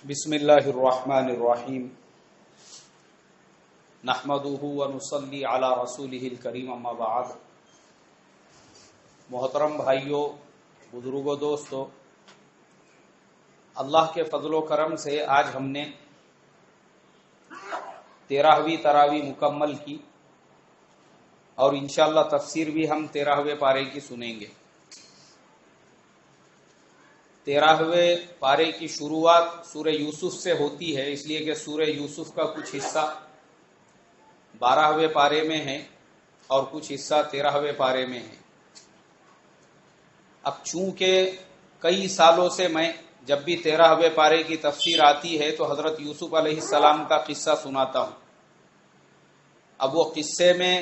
بسم اللہ الرحمن الرحیم نحمدہ ونصلی علی رسولہ الکریم اما بعد۔ محترم بھائیوں، بزرگوں، دوستو، اللہ کے فضل و کرم سے آج ہم نے 13ویں تراویح مکمل کی اور انشاءاللہ تفسیر بھی ہم 13ویں پارے کی سنیں گے۔ 13ویں پارے کی شروعات سورہ یوسف سے ہوتی ہے، اس لیے کہ سورہ یوسف کا کچھ حصہ 12ویں پارے میں ہے اور کچھ حصہ 13ویں پارے میں ہے۔ اب چونکہ کئی سالوں سے میں جب بھی 13ویں پارے کی تفسیر آتی ہے تو حضرت یوسف علیہ السلام کا قصہ سناتا ہوں۔ اب وہ قصے میں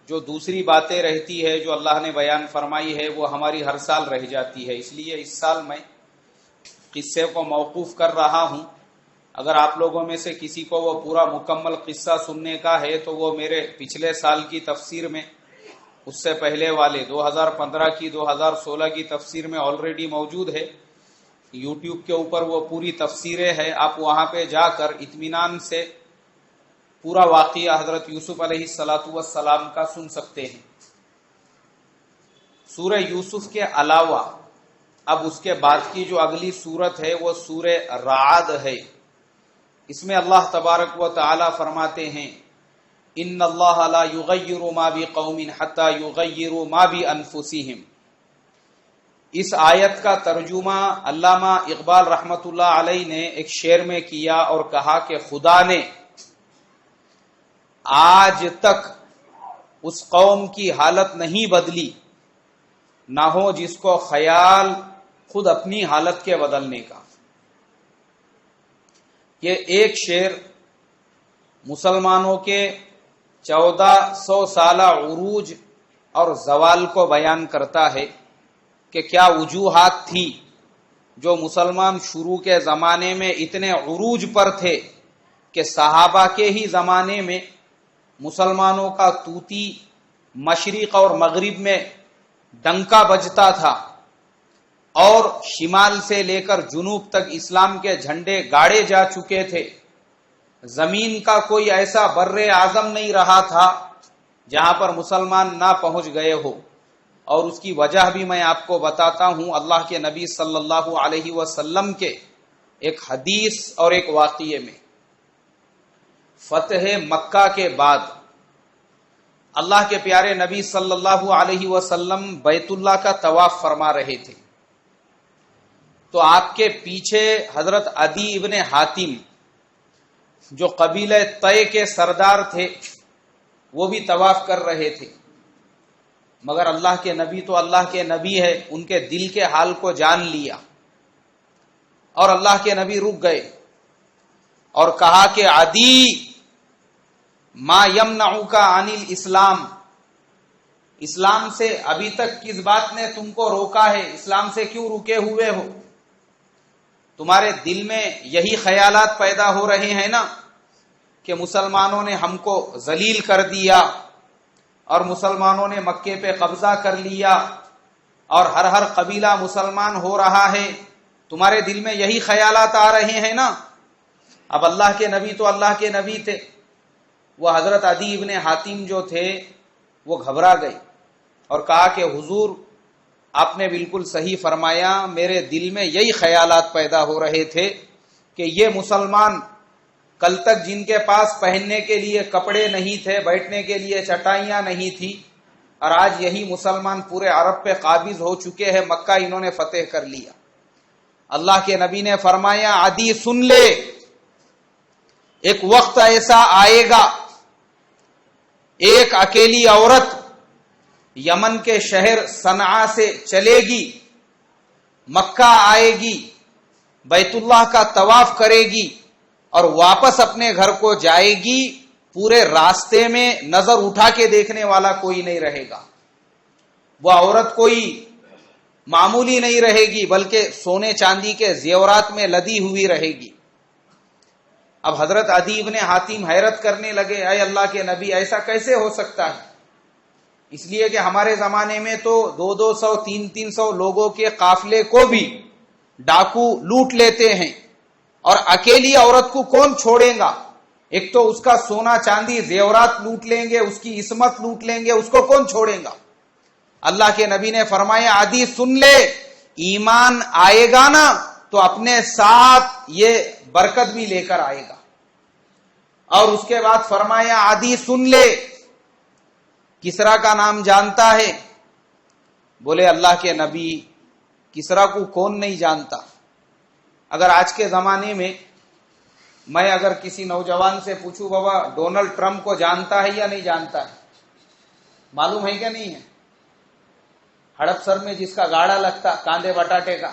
جو دوسری باتیں رہتی ہے جو اللہ نے بیان فرمائی ہے وہ ہماری ہر سال رہ جاتی ہے، اس لیے اس سال میں قصے کو موقوف کر رہا ہوں۔ اگر آپ لوگوں میں سے کسی کو وہ پورا مکمل قصہ سننے کا ہے تو وہ میرے پچھلے سال کی تفسیر میں، اس سے پہلے والے 2015 کی 2016 کی تفسیر میں آلریڈی موجود ہے۔ یوٹیوب کے اوپر وہ پوری تفسیریں ہیں، آپ وہاں پہ جا کر اطمینان سے پورا واقعہ حضرت یوسف علیہ السلام کا سن سکتے ہیں۔ سورہ یوسف کے علاوہ اب اس کے بعد کی جو اگلی سورت ہے وہ سورہ رعد ہے۔ اس میں اللہ تبارک و تعالی فرماتے ہیں ان اللہ لا یغیر ما بقوم حتی یغیروا ما بانفسہم۔ اس آیت کا ترجمہ علامہ اقبال رحمۃ اللہ علیہ نے ایک شعر میں کیا اور کہا کہ خدا نے آج تک اس قوم کی حالت نہیں بدلی، نہ ہو جس کو خیال خود اپنی حالت کے بدلنے کا۔ یہ ایک شعر مسلمانوں کے 1400 سالہ عروج اور زوال کو بیان کرتا ہے کہ کیا وجوہات تھی جو مسلمان شروع کے زمانے میں اتنے عروج پر تھے کہ صحابہ کے ہی زمانے میں مسلمانوں کا طوطی مشرق اور مغرب میں ڈنکا بجتا تھا اور شمال سے لے کر جنوب تک اسلام کے جھنڈے گاڑے جا چکے تھے۔ زمین کا کوئی ایسا بر اعظم نہیں رہا تھا جہاں پر مسلمان نہ پہنچ گئے ہو، اور اس کی وجہ بھی میں آپ کو بتاتا ہوں اللہ کے نبی صلی اللہ علیہ وسلم کے ایک حدیث اور ایک واقعے میں۔ فتح مکہ کے بعد اللہ کے پیارے نبی صلی اللہ علیہ وسلم بیت اللہ کا طواف فرما رہے تھے، تو آپ کے پیچھے حضرت عدی ابن حاتم جو قبیلہ طے کے سردار تھے وہ بھی طواف کر رہے تھے، مگر اللہ کے نبی تو اللہ کے نبی ہے، ان کے دل کے حال کو جان لیا اور اللہ کے نبی رک گئے اور کہا کہ عدی ما یمنعک عن الاسلام، اسلام سے ابھی تک کس بات نے تم کو روکا ہے؟ اسلام سے کیوں رکے ہوئے ہو؟ تمہارے دل میں یہی خیالات پیدا ہو رہے ہیں نا کہ مسلمانوں نے ہم کو ذلیل کر دیا اور مسلمانوں نے مکے پہ قبضہ کر لیا اور ہر قبیلہ مسلمان ہو رہا ہے، تمہارے دل میں یہی خیالات آ رہے ہیں نا۔ اب اللہ کے نبی تو اللہ کے نبی تھے، وہ حضرت عدی ابن حاتم جو تھے وہ گھبرا گئے اور کہا کہ حضور آپ نے بالکل صحیح فرمایا، میرے دل میں یہی خیالات پیدا ہو رہے تھے کہ یہ مسلمان کل تک جن کے پاس پہننے کے لیے کپڑے نہیں تھے، بیٹھنے کے لیے چٹائیاں نہیں تھی، اور آج یہی مسلمان پورے عرب پہ قابض ہو چکے ہیں، مکہ انہوں نے فتح کر لیا۔ اللہ کے نبی نے فرمایا عدی سن لے، ایک وقت ایسا آئے گا ایک اکیلی عورت یمن کے شہر صنعاء سے چلے گی، مکہ آئے گی، بیت اللہ کا طواف کرے گی اور واپس اپنے گھر کو جائے گی، پورے راستے میں نظر اٹھا کے دیکھنے والا کوئی نہیں رہے گا۔ وہ عورت کوئی معمولی نہیں رہے گی بلکہ سونے چاندی کے زیورات میں لدی ہوئی رہے گی۔ اب حضرت عدی ابن حاتم حیرت کرنے لگے، اے اللہ کے نبی ایسا کیسے ہو سکتا ہے؟ اس لیے کہ ہمارے زمانے میں تو 200-300 لوگوں کے قافلے کو بھی ڈاکو لوٹ لیتے ہیں، اور اکیلی عورت کو کون چھوڑے گا؟ ایک تو اس کا سونا چاندی زیورات لوٹ لیں گے، اس کی عصمت لوٹ لیں گے، اس کو کون چھوڑے گا؟ اللہ کے نبی نے فرمایا عادی سن لے، ایمان آئے گا نا تو اپنے ساتھ یہ برکت بھی لے کر آئے گا۔ اور اس کے بعد فرمایا عادی سن لے، کسرا کا نام جانتا ہے؟ بولے اللہ کے نبی کسرا کو کون نہیں جانتا؟ اگر آج کے زمانے میں میں اگر کسی نوجوان سے پوچھوں بابا ڈونلڈ ٹرمپ کو جانتا ہے یا نہیں جانتا ہے، معلوم ہے کہ نہیں ہے؟ ہڑپ سر میں جس کا گاڑا لگتا کاندے بٹاٹے کا،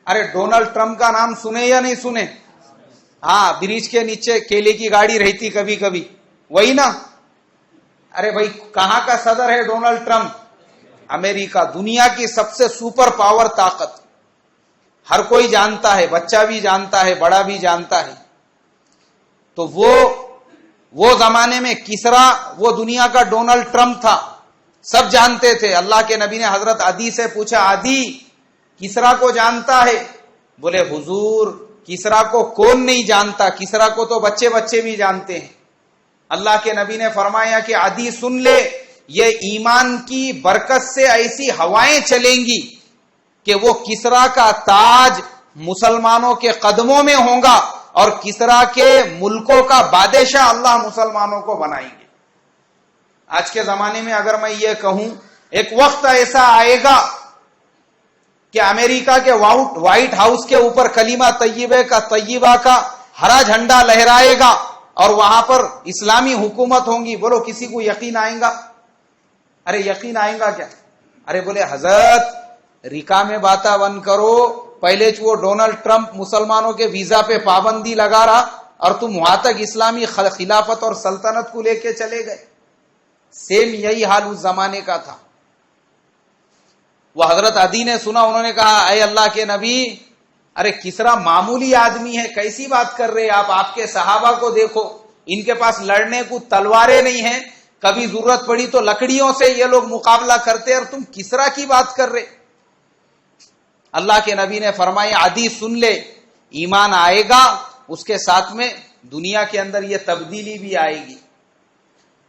ارے ڈونلڈ ٹرمپ کا نام سنے یا نہیں سنے؟ ہاں، برج کے نیچے کیلے کی گاڑی رہتی کبھی کبھی، وہی نا؟ ارے بھائی کہاں کا صدر ہے ڈونلڈ ٹرمپ؟ امریکہ، دنیا کی سب سے سپر پاور طاقت، ہر کوئی جانتا ہے، بچہ بھی جانتا ہے، بڑا بھی جانتا ہے۔ تو وہ زمانے میں کسرا وہ دنیا کا ڈونلڈ ٹرمپ تھا، سب جانتے تھے۔ اللہ کے نبی نے حضرت عدی سے پوچھا عدی کسرا کو جانتا ہے؟ بولے حضور کسرا کو کون نہیں جانتا، کسرا کو تو بچے بچے بھی جانتے ہیں۔ اللہ کے نبی نے فرمایا کہ عدی سن لے، یہ ایمان کی برکت سے ایسی ہوائیں چلیں گی کہ وہ کسرا کا تاج مسلمانوں کے قدموں میں ہوگا، اور کسرا کے ملکوں کا بادشاہ اللہ مسلمانوں کو بنائیں گے۔ آج کے زمانے میں اگر میں یہ کہوں ایک وقت ایسا آئے گا کہ امریکہ کے وائٹ ہاؤس کے اوپر کلمہ طیبہ کا ہرا جھنڈا لہرائے گا اور وہاں پر اسلامی حکومت ہوں گی، بولو کسی کو یقین آئے گا؟ ارے یقین آئے گا کیا؟ ارے بولے حضرت ریکا میں باتا بند کرو، پہلے وہ ڈونلڈ ٹرمپ مسلمانوں کے ویزا پہ پابندی لگا رہا اور تم وہاں تک اسلامی خلافت اور سلطنت کو لے کے چلے گئے۔ سیم یہی حال اس زمانے کا تھا۔ وہ حضرت عدی نے سنا، انہوں نے کہا اے اللہ کے نبی ارے کسرا معمولی آدمی ہے، کیسی بات کر رہے آپ کے صحابہ کو دیکھو، ان کے پاس لڑنے کو تلواریں نہیں ہیں، کبھی ضرورت پڑی تو لکڑیوں سے یہ لوگ مقابلہ کرتے، اور تم کسرا کی بات کر رہے۔ اللہ کے نبی نے فرمایا عدی سن لے، ایمان آئے گا، اس کے ساتھ میں دنیا کے اندر یہ تبدیلی بھی آئے گی۔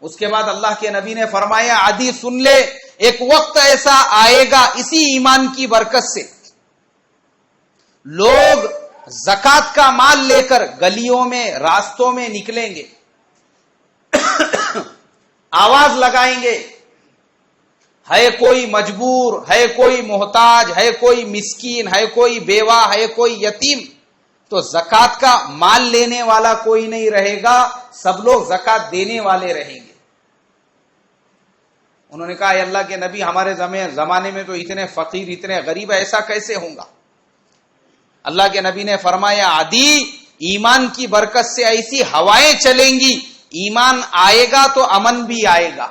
اس کے بعد اللہ کے نبی نے فرمایا عدی سن لے، ایک وقت ایسا آئے گا اسی ایمان کی برکت سے لوگ زکات کا مال لے کر گلیوں میں راستوں میں نکلیں گے، آواز لگائیں گے، ہے کوئی مجبور، ہے کوئی محتاج، ہے کوئی مسکین، ہے کوئی بیوہ، ہے کوئی یتیم، تو زکات کا مال لینے والا کوئی نہیں رہے گا، سب لوگ زکات دینے والے رہیں گے۔ انہوں نے کہا اے اللہ کے نبی ہمارے زمانے میں تو اتنے فقیر اتنے غریب، ایسا کیسے ہوگا؟ اللہ کے نبی نے فرمایا عدی ایمان کی برکت سے ایسی ہوائیں چلیں گی، ایمان آئے گا تو امن بھی آئے گا۔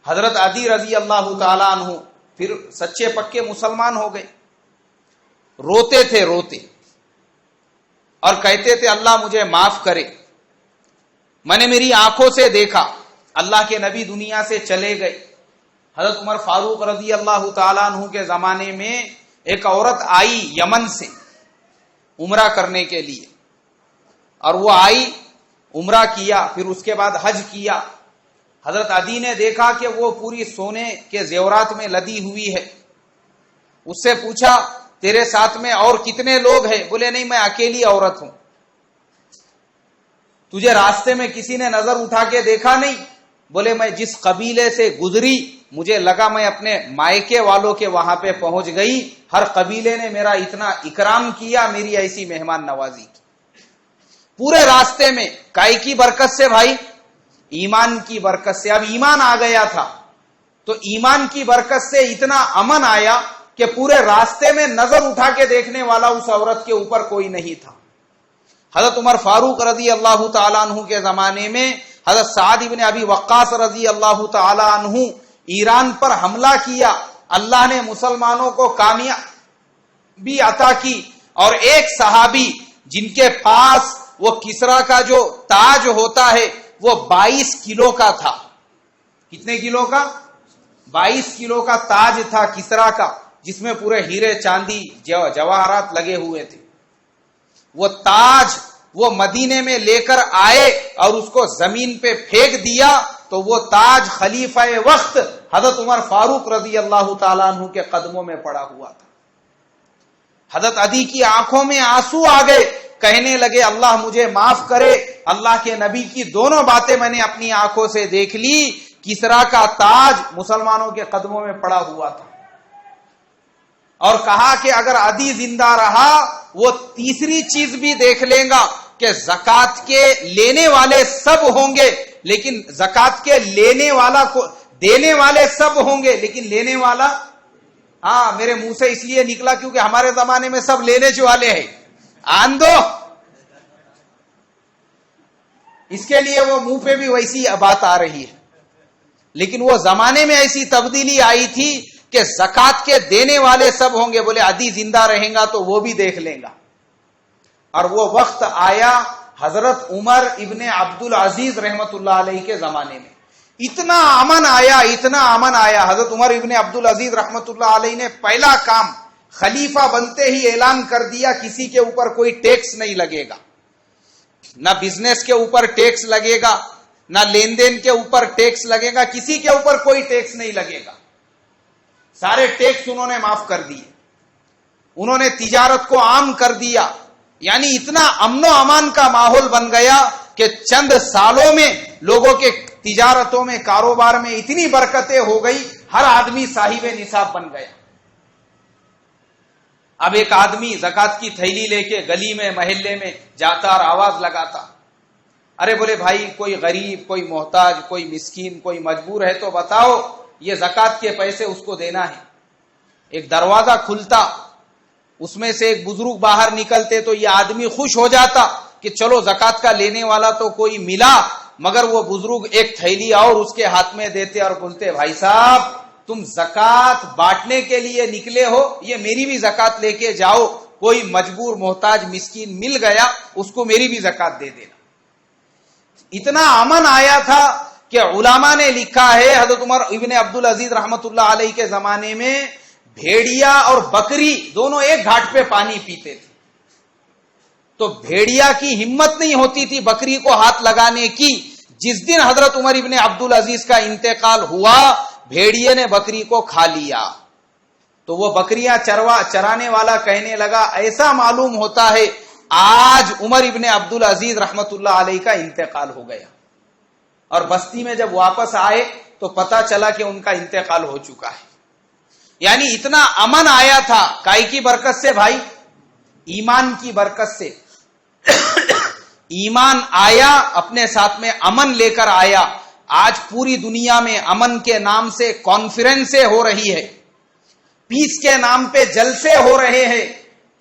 حضرت عدی رضی اللہ تعالی عنہ پھر سچے پکے مسلمان ہو گئے، روتے تھے اور کہتے تھے اللہ مجھے معاف کرے، میں نے میری آنکھوں سے دیکھا اللہ کے نبی دنیا سے چلے گئے۔ حضرت عمر فاروق رضی اللہ تعالیٰ عنہ کے زمانے میں ایک عورت آئی یمن سے عمرہ کرنے کے لیے، اور وہ آئی عمرہ کیا، پھر اس کے بعد حج کیا۔ حضرت عدی نے دیکھا کہ وہ پوری سونے کے زیورات میں لدی ہوئی ہے، اس سے پوچھا تیرے ساتھ میں اور کتنے لوگ ہیں؟ بولے نہیں میں اکیلی عورت ہوں۔ تجھے راستے میں کسی نے نظر اٹھا کے دیکھا نہیں؟ بولے میں جس قبیلے سے گزری مجھے لگا میں اپنے مائکے والوں کے وہاں پہ پہنچ گئی، ہر قبیلے نے میرا اتنا اکرام کیا، میری ایسی مہمان نوازی کی پورے راستے میں۔ کائی کی برکت سے بھائی؟ ایمان کی برکت سے۔ اب ایمان آ گیا تھا تو ایمان کی برکت سے اتنا امن آیا کہ پورے راستے میں نظر اٹھا کے دیکھنے والا اس عورت کے اوپر کوئی نہیں تھا۔ حضرت عمر فاروق رضی اللہ تعالیٰ عنہ کے زمانے میں حضرت سعد ابن ابی وقاص رضی اللہ تعالیٰ عنہ ایران پر حملہ کیا، اللہ نے مسلمانوں کو کامیابی عطا کی، اور ایک صحابی جن کے پاس وہ کسرا کا جو تاج ہوتا ہے وہ 22 کلو کا تھا۔ کتنے کلو کا؟ 22 کلو کا تاج تھا کسرا کا، جس میں پورے ہیرے چاندی جواہرات لگے ہوئے تھے. وہ تاج وہ مدینے میں لے کر آئے اور اس کو زمین پہ پھینک دیا تو وہ تاج خلیفہ وقت حضرت عمر فاروق رضی اللہ تعالیٰ عنہ کے قدموں میں پڑا ہوا تھا. حضرت عدی کی آنکھوں میں آنسو آ گئے, کہنے لگے اللہ مجھے معاف کرے, اللہ کے نبی کی دونوں باتیں میں نے اپنی آنکھوں سے دیکھ لی. کسرا کا تاج مسلمانوں کے قدموں میں پڑا ہوا تھا, اور کہا کہ اگر عدی زندہ رہا وہ تیسری چیز بھی دیکھ لے گا کہ زکات کے لینے والے سب ہوں گے لیکن زکات کے لینے والا کو دینے والے سب ہوں گے لیکن لینے والا, ہاں میرے منہ سے اس لیے نکلا کیونکہ ہمارے زمانے میں سب لینے والے ہیں, آن دو, اس کے لیے وہ منہ پہ بھی ویسی بات آ رہی ہے. لیکن وہ زمانے میں ایسی تبدیلی آئی تھی کہ زکات کے دینے والے سب ہوں گے, بولے عدی زندہ رہیں گا تو وہ بھی دیکھ لیں گا. اور وہ وقت آیا حضرت عمر ابن عبد العزیز رحمت اللہ علیہ کے زمانے میں. اتنا امن آیا. حضرت عمر ابن عبد العزیز رحمت اللہ علیہ نے پہلا کام خلیفہ بنتے ہی اعلان کر دیا کسی کے اوپر کوئی ٹیکس نہیں لگے گا, نہ بزنس کے اوپر ٹیکس لگے گا, نہ لین دین کے اوپر ٹیکس لگے گا, کسی کے اوپر کوئی ٹیکس نہیں لگے گا. سارے ٹیکس انہوں نے معاف کر دیے, انہوں نے تجارت کو عام کر دیا. یعنی اتنا امن و امان کا ماحول بن گیا کہ چند سالوں میں لوگوں کے تجارتوں میں کاروبار میں اتنی برکتیں ہو گئی, ہر آدمی صاحب نصاب بن گیا. اب ایک آدمی زکات کی تھیلی لے کے گلی میں محلے میں جاتا اور آواز لگاتا, ارے بولے بھائی کوئی غریب, کوئی محتاج, کوئی مسکین, کوئی مجبور ہے تو بتاؤ, یہ زکات کے پیسے اس کو دینا ہے. ایک دروازہ کھلتا, اس میں سے ایک بزرگ باہر نکلتے تو یہ آدمی خوش ہو جاتا کہ چلو زکات کا لینے والا تو کوئی ملا. مگر وہ بزرگ ایک تھیلی اور اس کے ہاتھ میں دیتے اور بولتے بھائی صاحب تم زکات بانٹنے کے لیے نکلے ہو, یہ میری بھی زکات لے کے جاؤ, کوئی مجبور محتاج مسکین مل گیا اس کو میری بھی زکات دے دینا. اتنا امن آیا تھا کہ علماء نے لکھا ہے حضرت عمر ابن عبد العزیز رحمت اللہ علیہ کے زمانے میں بھیڑیا اور بکری دونوں ایک گھاٹ پہ پانی پیتے تھے. تو بھیڑیا کی ہمت نہیں ہوتی تھی بکری کو ہاتھ لگانے کی. جس دن حضرت عمر ابن عبد العزیز کا انتقال ہوا بھیڑیے نے بکری کو کھا لیا. تو وہ بکریاں چرانے والا کہنے لگا ایسا معلوم ہوتا ہے آج عمر ابن عبد العزیز رحمت اللہ علیہ کا انتقال ہو گیا. اور بستی میں جب واپس آئے تو پتا چلا کہ ان کا انتقال ہو چکا ہے. یعنی اتنا امن آیا تھا, کائی کی برکت سے بھائی, ایمان کی برکت سے. ایمان آیا اپنے ساتھ میں امن لے کر آیا. آج پوری دنیا میں امن کے نام سے کانفرنسیں ہو رہی ہے, پیس کے نام پہ جلسے ہو رہے ہیں,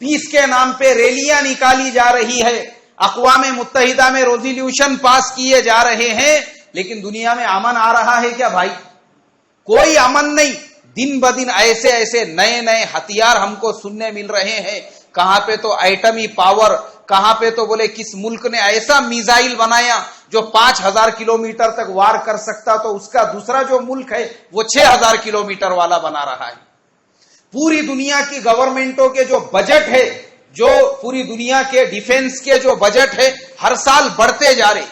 پیس کے نام پہ ریلیاں نکالی جا رہی ہے, اقوام متحدہ میں ریزولوشن پاس کیے جا رہے ہیں, لیکن دنیا میں امن آ رہا ہے کیا بھائی؟ کوئی امن نہیں. دن بدن ایسے نئے نئے ہتھیار ہم کو سننے مل رہے ہیں. کہاں پہ تو ایٹمی پاور, کہاں پہ تو بولے کس ملک نے ایسا میزائل بنایا جو 5000 کلومیٹر تک وار کر سکتا, تو اس کا دوسرا جو ملک ہے وہ 6000 کلومیٹر والا بنا رہا ہے. پوری دنیا کی گورنمنٹوں کے جو بجٹ ہے, جو پوری دنیا کے ڈیفنس کے جو بجٹ ہے ہر سال بڑھتے جا رہے.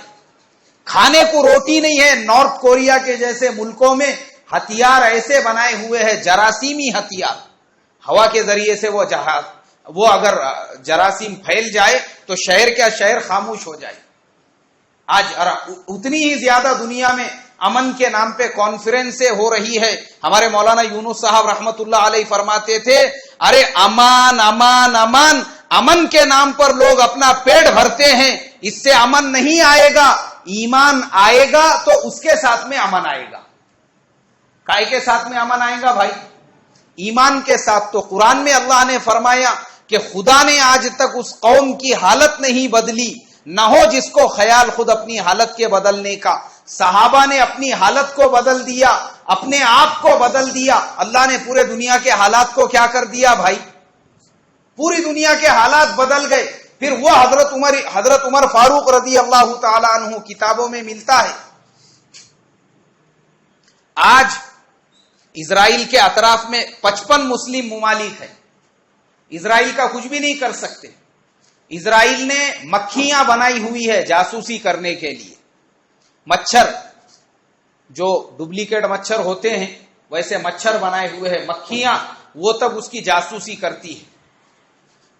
کھانے کو روٹی نہیں ہے. نارتھ کوریا کے جیسے ملکوں میں ہتھیار ایسے بنائے ہوئے ہیں, جراثیمی ہتھیار. ہوا کے ذریعے سے وہ اگر جراثیم پھیل جائے تو شہر کیا شہر خاموش ہو جائے. آج اتنی ہی زیادہ دنیا میں امن کے نام پہ کانفرنسیں ہو رہی ہے. ہمارے مولانا یونس صاحب رحمت اللہ علیہ فرماتے تھے ارے امان امان امان, امن کے نام پر لوگ اپنا پیٹ بھرتے ہیں, اس سے امن نہیں آئے گا. ایمان آئے گا تو اس کے ساتھ میں امن آئے گا. کائے کے ساتھ میں امن آئے گا بھائی؟ ایمان کے ساتھ. تو قرآن میں اللہ نے فرمایا کہ خدا نے آج تک اس قوم کی حالت نہیں بدلی, نہ ہو جس کو خیال خود اپنی حالت کے بدلنے کا. صحابہ نے اپنی حالت کو بدل دیا, اپنے آپ کو بدل دیا. اللہ نے پورے دنیا کے حالات کو کیا کر دیا بھائی؟ پوری دنیا کے حالات بدل گئے. پھر وہ حضرت عمر فاروق رضی اللہ تعالی عنہ کتابوں میں ملتا ہے. آج اسرائیل کے اطراف میں 55 مسلم ممالک ہیں، اسرائیل کا کچھ بھی نہیں کر سکتے۔ اسرائیل نے مکھیاں بنائی ہوئی ہے جاسوسی کرنے کے لیے، مچھر جو ڈپلیکیٹ مچھر ہوتے ہیں ویسے مچھر بنائے ہوئے ہیں، مکھیاں، وہ تب اس کی جاسوسی کرتی ہے۔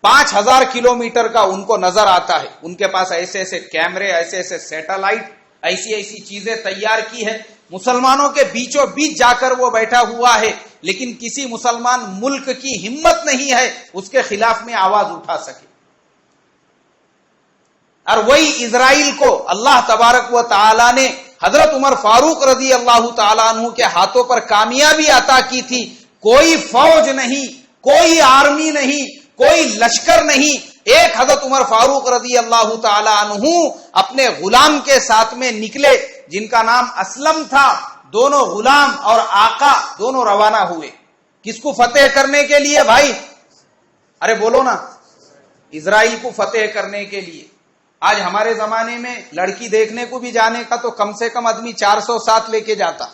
5000 کلومیٹر کا ان کو نظر آتا ہے، ان کے پاس ایسے ایسے کیمرے، ایسے ایسے سیٹلائٹ، ایسی ایسی چیزیں تیار کی ہے۔ مسلمانوں کے بیچوں بیچ جا کر وہ بیٹھا ہوا ہے، لیکن کسی مسلمان ملک کی ہمت نہیں ہے اس کے خلاف میں آواز اٹھا سکے۔ اور وہی اسرائیل کو اللہ تبارک و تعالی نے حضرت عمر فاروق رضی اللہ تعالیٰ عنہ کے ہاتھوں پر کامیابی عطا کی تھی۔ کوئی فوج نہیں، کوئی آرمی نہیں، کوئی لشکر نہیں، ایک حضرت عمر فاروق رضی اللہ تعالیٰ عنہ اپنے غلام کے ساتھ میں نکلے جن کا نام اسلم تھا۔ دونوں غلام اور آقا دونوں روانہ ہوئے، کس کو فتح کرنے کے لیے بھائی؟ ارے بولو نا، اسرائیل کو فتح کرنے کے لیے۔ آج ہمارے زمانے میں لڑکی دیکھنے کو بھی جانے کا تو کم سے کم آدمی 400 ساتھ لے کے جاتا،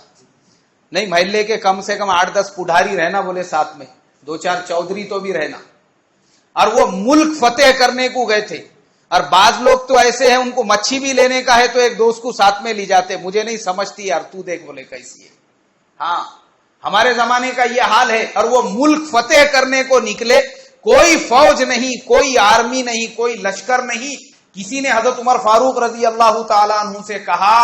نہیں محلے کے کم سے کم 8-10 پڑھاری رہنا، بولے ساتھ میں 2-4 چودھری تو بھی رہنا۔ اور وہ ملک فتح کرنے کو گئے تھے۔ اور بعض لوگ تو ایسے ہیں، ان کو مچھی بھی لینے کا ہے تو ایک دوست کو ساتھ میں لی جاتے، مجھے نہیں سمجھتی یار، تو دیکھ بولے کیسی ہے۔ ہاں، ہمارے زمانے کا یہ حال ہے۔ اور وہ ملک فتح کرنے کو نکلے، کوئی فوج نہیں، کوئی آرمی نہیں، کوئی لشکر نہیں۔ کسی نے حضرت عمر فاروق رضی اللہ تعالیٰ عنہ سے کہا،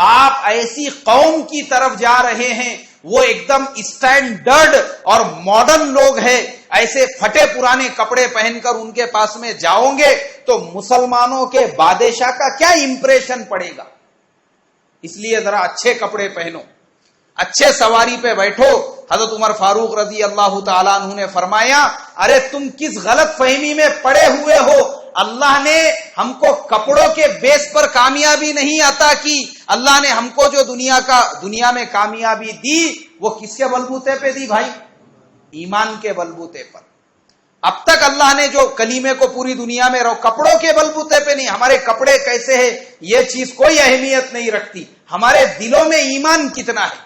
آپ ایسی قوم کی طرف جا رہے ہیں، وہ ایک دم اسٹینڈرڈ اور ماڈرن لوگ ہیں، ایسے پھٹے پرانے کپڑے پہن کر ان کے پاس میں جاؤ گے تو مسلمانوں کے بادشاہ کا کیا امپریشن پڑے گا؟ اس لیے ذرا اچھے کپڑے پہنو، اچھے سواری پہ بیٹھو۔ حضرت عمر فاروق رضی اللہ تعالیٰ عنہ نے فرمایا، ارے تم کس غلط فہمی میں پڑے ہوئے ہو؟ اللہ نے ہم کو کپڑوں کے بیس پر کامیابی نہیں عطا کی، اللہ نے ہم کو جو دنیا میں کامیابی دی وہ کس کے بلبوتے پہ دی بھائی؟ ایمان کے بلبوتے پر۔ اب تک اللہ نے جو کلیمے کو پوری دنیا میں کپڑوں کے بلبوتے پہ نہیں، ہمارے کپڑے کیسے ہیں یہ چیز کوئی اہمیت نہیں رکھتی، ہمارے دلوں میں ایمان کتنا ہے۔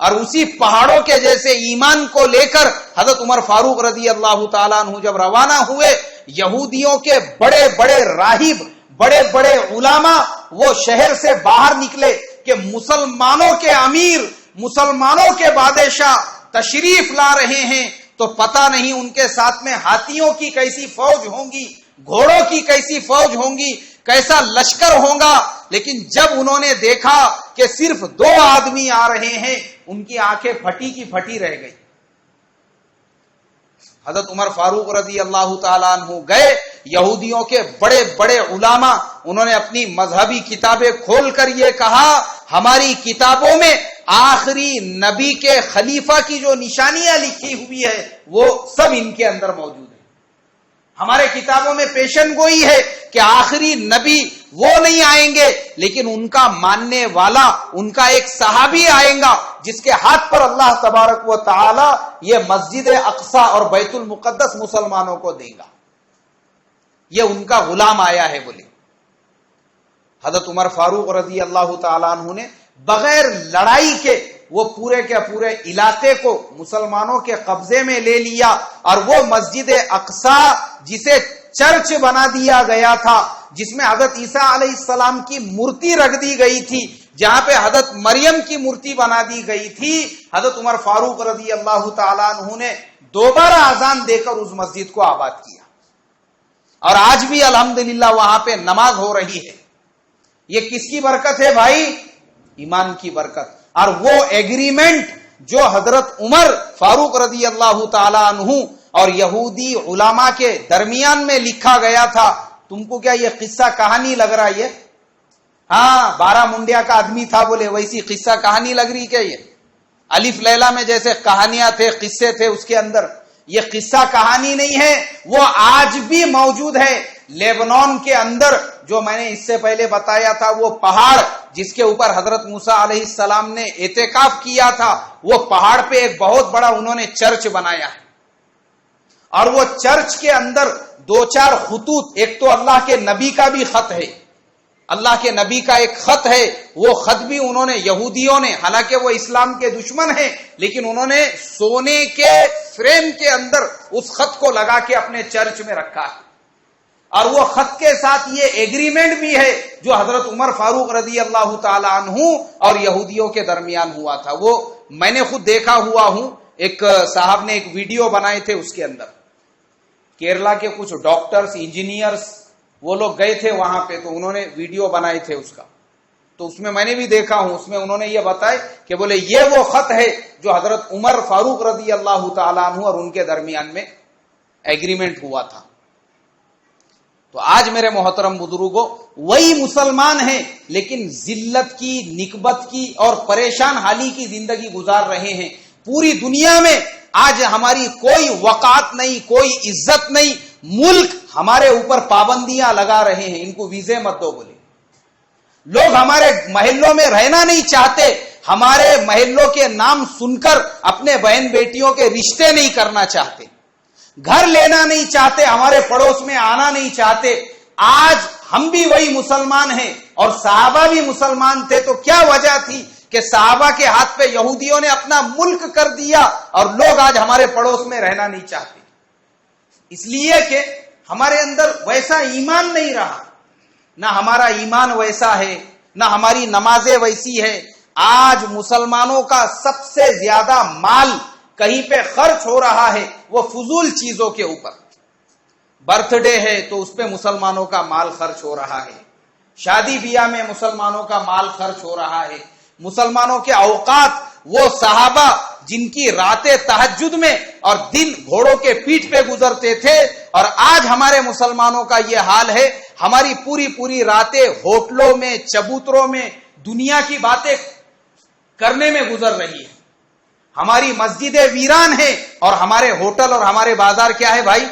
اور اسی پہاڑوں کے جیسے ایمان کو لے کر حضرت عمر فاروق رضی اللہ تعالیٰ عنہ جب روانہ ہوئے، یہودیوں کے بڑے بڑے راہب، بڑے بڑے علماء وہ شہر سے باہر نکلے کہ مسلمانوں کے امیر، مسلمانوں کے بادشاہ تشریف لا رہے ہیں، تو پتہ نہیں ان کے ساتھ میں ہاتھیوں کی کیسی فوج ہوں گی، گھوڑوں کی کیسی فوج ہوں گی، کیسا لشکر ہوگا۔ لیکن جب انہوں نے دیکھا کہ صرف 2 آدمی آ رہے ہیں، ان کی آنکھیں پھٹی کی پھٹی رہ گئی۔ حضرت عمر فاروق رضی اللہ تعالیٰ عنہ گئے، یہودیوں کے بڑے بڑے علماء، انہوں نے اپنی مذہبی کتابیں کھول کر یہ کہا، ہماری کتابوں میں آخری نبی کے خلیفہ کی جو نشانیاں لکھی ہوئی ہے وہ سب ان کے اندر موجود ہے۔ ہمارے کتابوں میں پیشن گوئی ہے کہ آخری نبی وہ نہیں آئیں گے، لیکن ان کا ماننے والا، ان کا ایک صحابی آئیں گا جس کے ہاتھ پر اللہ تبارک و تعالی یہ مسجد اقصی اور بیت المقدس مسلمانوں کو دے گا، یہ ان کا غلام آیا ہے بولے۔ حضرت عمر فاروق رضی اللہ تعالیٰ عنہ نے بغیر لڑائی کے وہ پورے کے پورے علاقے کو مسلمانوں کے قبضے میں لے لیا، اور وہ مسجد اقصی جسے چرچ بنا دیا گیا تھا، جس میں حضرت عیسیٰ علیہ السلام کی مورتی رکھ دی گئی تھی، جہاں پہ حضرت مریم کی مورتی بنا دی گئی تھی، حضرت عمر فاروق رضی اللہ تعالیٰ عنہ نے دوبارہ اذان دے کر اس مسجد کو آباد کیا، اور آج بھی الحمدللہ وہاں پہ نماز ہو رہی ہے۔ یہ کس کی برکت ہے بھائی؟ ایمان کی برکت۔ اور وہ ایگریمنٹ جو حضرت عمر فاروق رضی اللہ تعالی عنہ اور یہودی علماء کے درمیان میں لکھا گیا تھا، تم کو کیا یہ قصہ کہانی لگ رہا ہے؟ ہاں، 12 منڈیا کا آدمی تھا بولے، ویسی قصہ کہانی لگ رہی کیا یہ؟ الف لیلا میں جیسے کہانیاں تھے، قصے تھے اس کے اندر، یہ قصہ کہانی نہیں ہے، وہ آج بھی موجود ہے۔ لیبنان کے اندر جو میں نے اس سے پہلے بتایا تھا، وہ پہاڑ جس کے اوپر حضرت موسیٰ علیہ السلام نے اعتکاف کیا تھا، وہ پہاڑ پہ ایک بہت بڑا انہوں نے چرچ بنایا ہے، اور وہ چرچ کے اندر 2-4 خطوط، ایک تو اللہ کے نبی کا بھی خط ہے، اللہ کے نبی کا ایک خط ہے، وہ خط بھی انہوں نے، یہودیوں نے، حالانکہ وہ اسلام کے دشمن ہیں، لیکن انہوں نے سونے کے فریم کے اندر اس خط کو لگا کے اپنے چرچ میں رکھا ہے، اور وہ خط کے ساتھ یہ ایگریمنٹ بھی ہے جو حضرت عمر فاروق رضی اللہ تعالی عنہ اور یہودیوں کے درمیان ہوا تھا۔ وہ میں نے خود دیکھا ہوا ہوں، ایک صاحب نے ایک ویڈیو بنائے تھے، اس کے اندر کیرلا کے کچھ ڈاکٹرز، انجینئرز، وہ لوگ گئے تھے وہاں پہ، تو انہوں نے ویڈیو بنائے تھے اس کا، تو اس میں میں نے بھی دیکھا ہوں، اس میں انہوں نے یہ بتایا کہ بولے یہ وہ خط ہے جو حضرت عمر فاروق رضی اللہ تعالیٰ عنہ اور ان کے درمیان میں ایگریمنٹ ہوا تھا۔ تو آج میرے محترم بزرگوں، وہی مسلمان ہیں لیکن ذلت کی، نکبت کی اور پریشان حالی کی زندگی گزار رہے ہیں۔ پوری دنیا میں آج ہماری کوئی وقات نہیں، کوئی عزت نہیں، ملک ہمارے اوپر پابندیاں لگا رہے ہیں، ان کو ویزے مت دو بولے، لوگ ہمارے محلوں میں رہنا نہیں چاہتے، ہمارے محلوں کے نام سن کر اپنے بہن بیٹیوں کے رشتے نہیں کرنا چاہتے، گھر لینا نہیں چاہتے، ہمارے پڑوس میں آنا نہیں چاہتے۔ آج ہم بھی وہی مسلمان ہیں اور صحابہ بھی مسلمان تھے، تو کیا وجہ تھی کہ صحابہ کے ہاتھ پہ یہودیوں نے اپنا ملک کر دیا اور لوگ آج ہمارے پڑوس میں رہنا نہیں چاہتے؟ اس لیے کہ ہمارے اندر ویسا ایمان نہیں رہا، نہ ہمارا ایمان ویسا ہے، نہ ہماری نمازیں ویسی ہے۔ آج مسلمانوں کا سب سے زیادہ مال کہیں پہ خرچ ہو رہا ہے وہ فضول چیزوں کے اوپر۔ برتھ ڈے ہے تو اس پہ مسلمانوں کا مال خرچ ہو رہا ہے، شادی بیاہ میں مسلمانوں کا مال خرچ ہو رہا ہے، مسلمانوں کے اوقات، وہ صحابہ جن کی راتیں تہجد میں اور دن گھوڑوں کے پیٹھ پہ گزرتے تھے، اور آج ہمارے مسلمانوں کا یہ حال ہے، ہماری پوری راتیں ہوٹلوں میں، چبوتروں میں، دنیا کی باتیں کرنے میں گزر رہی ہے۔ ہماری مسجدیں ویران ہیں اور ہمارے ہوٹل اور ہمارے بازار کیا ہے بھائی؟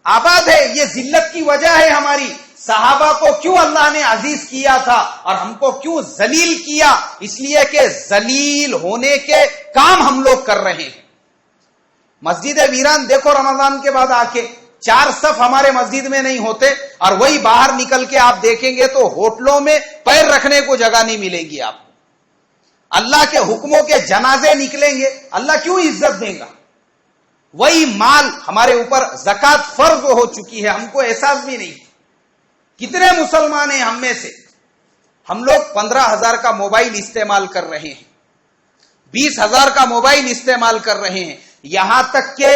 آباد ہے۔ یہ ذلت کی وجہ ہے ہماری۔ صحابہ کو کیوں اللہ نے عزیز کیا تھا اور ہم کو کیوں ذلیل کیا؟ اس لیے کہ ذلیل ہونے کے کام ہم لوگ کر رہے ہیں۔ مسجد ویران دیکھو، رمضان کے بعد آ کے 4 صف ہمارے مسجد میں نہیں ہوتے، اور وہی باہر نکل کے آپ دیکھیں گے تو ہوٹلوں میں پیر رکھنے کو جگہ نہیں ملے گی آپ کو۔ اللہ کے حکموں کے جنازے نکلیں گے، اللہ کیوں عزت دے گا؟ وہی مال ہمارے اوپر زکات فرض ہو چکی ہے، ہم کو احساس بھی نہیں۔ کتنے مسلمان ہیں ہم میں سے؟ ہم لوگ 15,000 کا موبائل استعمال کر رہے ہیں، 20,000 کا موبائل استعمال کر رہے ہیں، یہاں تک کہ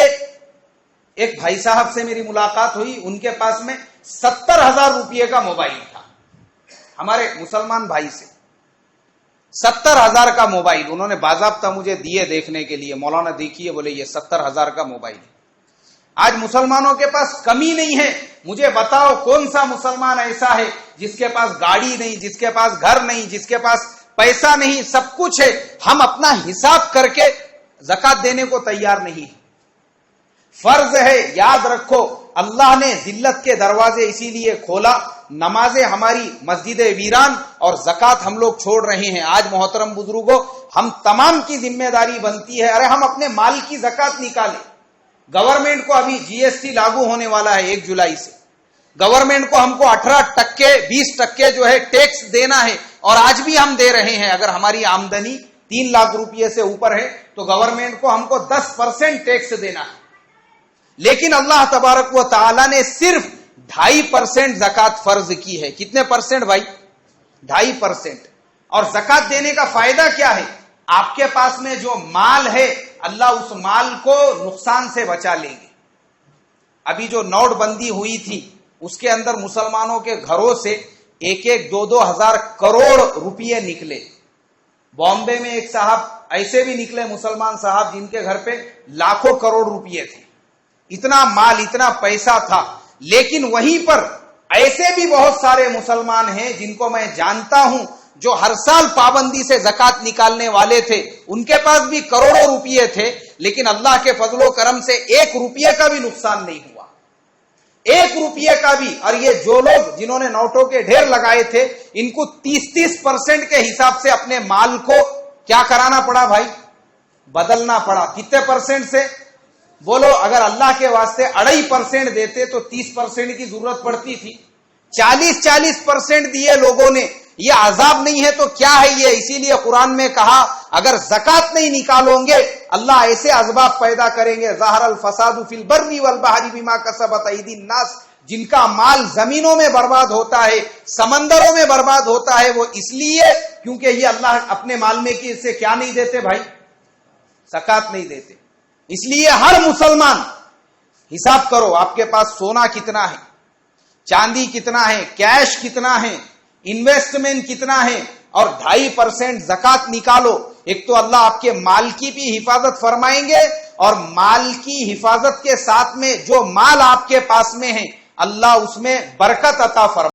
ایک بھائی صاحب سے میری ملاقات ہوئی، ان کے پاس میں 70,000 روپے کا موبائل تھا، ہمارے مسلمان بھائی سے 70,000 کا موبائل انہوں نے باضابطہ مجھے دیے دیکھنے کے لیے، مولانا دیکھیے، بولے یہ 70,000 کا موبائل ہے۔ آج مسلمانوں کے پاس کمی نہیں ہے، مجھے بتاؤ کون سا مسلمان ایسا ہے جس کے پاس گاڑی نہیں، جس کے پاس گھر نہیں، جس کے پاس پیسہ نہیں، سب کچھ ہے، ہم اپنا حساب کر کے زکات دینے کو تیار نہیں ہے۔ فرض ہے، یاد رکھو، اللہ نے ذلت کے دروازے اسی لیے کھولا، نمازیں ہماری مسجد ویران اور زکات ہم لوگ چھوڑ رہے ہیں۔ آج محترم بزرگوں، ہم تمام کی ذمہ داری بنتی ہے، ارے ہم اپنے مال کی زکات نکالیں۔ گورنمنٹ کو ابھی جی ایس ٹی لاگو ہونے والا ہے 1 جولائی سے، گورنمنٹ کو ہم کو 18%، 20% جو ہے ٹیکس دینا ہے، اور آج بھی ہم دے رہے ہیں۔ اگر ہماری آمدنی 3 لاکھ روپے سے اوپر ہے تو گورنمنٹ کو ہم کو 10% ٹیکس دینا ہے، لیکن اللہ تبارک و تعالی نے صرف 2.5% زکات فرض کی ہے۔ کتنے پرسنٹ بھائی؟ 2.5%۔ اور زکات دینے کا فائدہ کیا ہے؟ آپ کے پاس میں جو مال ہے، اللہ اس مال کو نقصان سے بچا لیں گے۔ ابھی جو نوٹ بندی ہوئی تھی اس کے اندر مسلمانوں کے گھروں سے 1-2 ہزار کروڑ روپے نکلے۔ بامبے میں ایک صاحب ایسے بھی نکلے، مسلمان صاحب، جن کے گھر پہ لاکھوں کروڑ روپے تھے، اتنا مال، اتنا پیسہ تھا۔ لیکن وہیں پر ایسے بھی بہت سارے مسلمان ہیں جن کو میں جانتا ہوں جو ہر سال پابندی سے زکات نکالنے والے تھے، ان کے پاس بھی کروڑوں روپے تھے، لیکن اللہ کے فضل و کرم سے 1 روپے کا بھی نقصان نہیں ہوا، 1 روپے کا بھی۔ اور یہ جو لوگ جنہوں نے نوٹوں کے ڈھیر لگائے تھے، ان کو 30% کے حساب سے اپنے مال کو کیا کرانا پڑا بھائی؟ بدلنا پڑا۔ کتنے پرسنٹ سے؟ بولو، اگر اللہ کے واسطے 2.5% دیتے تو 30% کی ضرورت پڑتی تھی، 40% دیے لوگوں نے، یہ عذاب نہیں ہے تو کیا ہے یہ؟ اسی لیے قرآن میں کہا اگر زکات نہیں نکالو گے اللہ ایسے اسباب پیدا کریں گے، ظاہر الفساد فی البر والبحر بما کسبت ایدی الناس، جن کا مال زمینوں میں برباد ہوتا ہے، سمندروں میں برباد ہوتا ہے، وہ اس لیے کیونکہ یہ اللہ اپنے مال میں کی سے کیا نہیں دیتے بھائی؟ زکات نہیں دیتے۔ اس لیے ہر مسلمان حساب کرو، آپ کے پاس سونا کتنا ہے، چاندی کتنا ہے، کیش کتنا ہے، انویسٹمنٹ کتنا ہے، اور 2.5% زکات نکالو۔ ایک تو اللہ آپ کے مال کی بھی حفاظت فرمائیں گے، اور مال کی حفاظت کے ساتھ میں جو مال آپ کے پاس میں ہے اللہ اس میں برکت عطا فرمائیں گے۔